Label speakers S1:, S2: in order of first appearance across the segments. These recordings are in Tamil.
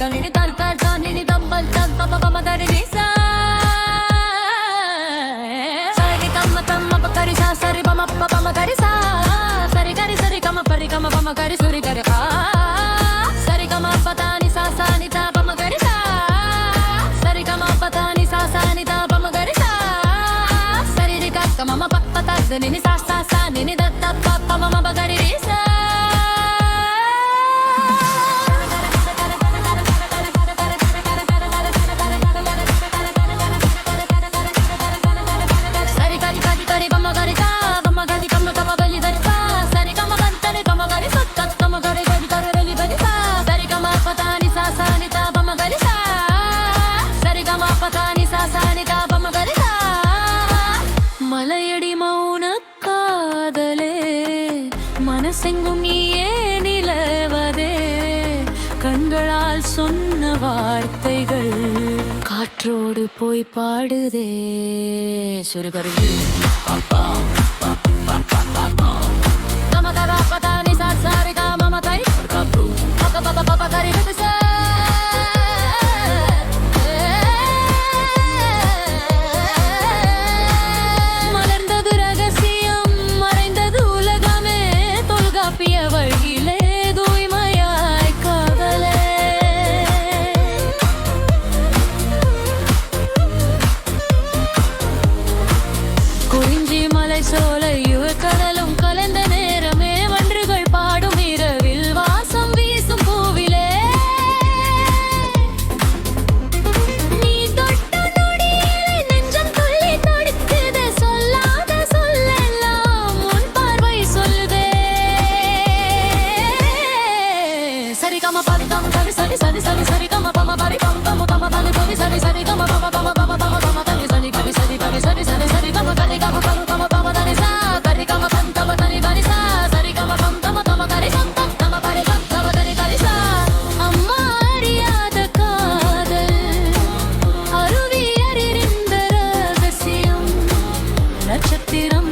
S1: tani tan tan tani ni tam bal tan pa pa pa ma dari ni sa sari tam tam ma pa kari sa sari pa ma pa pa ma kari sa sari ka ma pari ka ma pa ma kari suri kari ka sari ka ma pa tani sa sa ni ta pa ma kari sa sari ka ma pa tani sa sa ni ta pa ma kari sa sari ri ka ma ma pa pa ta ni ni sa sa sa ni ni da ta pa pa ma ma pa kari ri sa மலையடி மௌன காதலே மனசெங்கும் நீயே நிலவதே கண்களால் சொன்ன வார்த்தைகள் காற்றோடு போய் பாடுதே சுருகருவி சோலையுள் கடலும் கலந்த நேரமே வன்றுகள் பாடும் இரவில் வாசம் வீசும் பூவிலே நீ தொட்ட நொடியிலே நெஞ்சம் துள்ளி துடிக்குதே சொல்லாத சொல்லெல்லாம் உன் பார்வை சொல்லுதே சரி கம பரி கம சரி சரி சரி சரி சரி கம பம பரி பம் பம பம பனி பனி சரி சரி கம பம பம பம பம பம பனி சரி கரி சரி கரி சரி சரி சரி கம கரி கம பம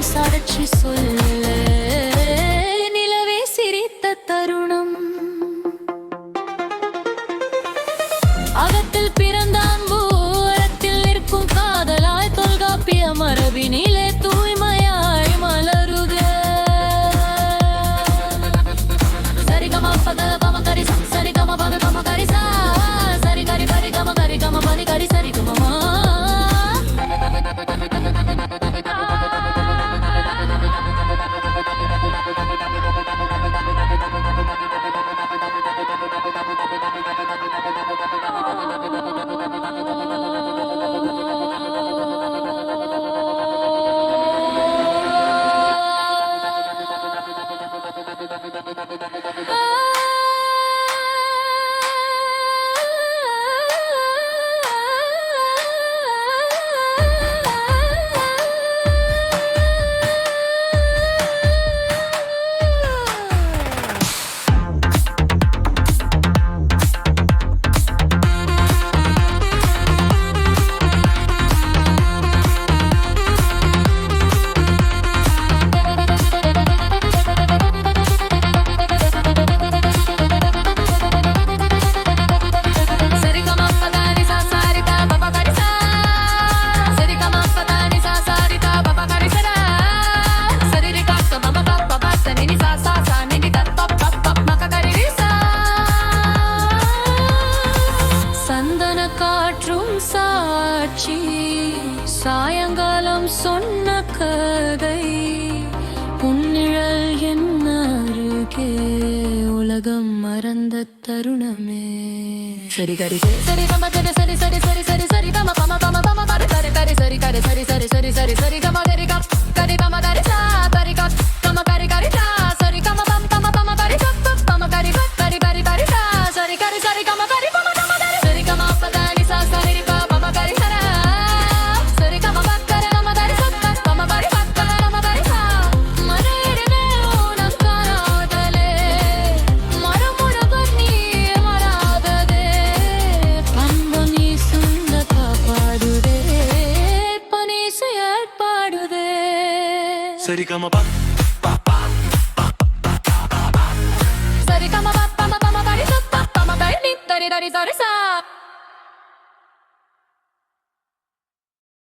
S1: சாட்சி சொல்ல நிலவே சிரித்த தருணம் அகத்தில் பிறந்தான் பூரத்தில் நிற்கும் காதலாய் தொல்காப்பிய மரபினிலே தூய்மையாய் மலருதே சரி கம பத பம கரி சரி கம பத பம கரி சா சரி கரி கரி கம பனி கரி சரி கம காற்றும் சாட்சி சாயங்காலம் சொன்ன கதை உன்னிழல் என்ன அருகே உலகம் மறந்த தருணமே சரி கரி சரி கம சரி சரி சரி சரி சரி சரி கம பம பம பம பர சரி சரி சரி கரி சரி சரி சரி சரி சரி கம கரி க கரி பம கரி சா கரி க கம கரி கரி சா சரி கம பம் பம பம கரி க பம கரி க கரி கரி கரி சா சரி கரி சரி கம கரி பம பம கரி சரி கம பதனி சா சரி க பம கரி சரா சரி கம பக்கர கம கரி சக்க பம கரி பக்கர கம கரி சா மரேரி மேலோன காராதலே மரமுன கண்ணி மராததே பம்பனி சுந்தத பாடுதே பனி சேர் பாடுதே
S2: சரி கம பா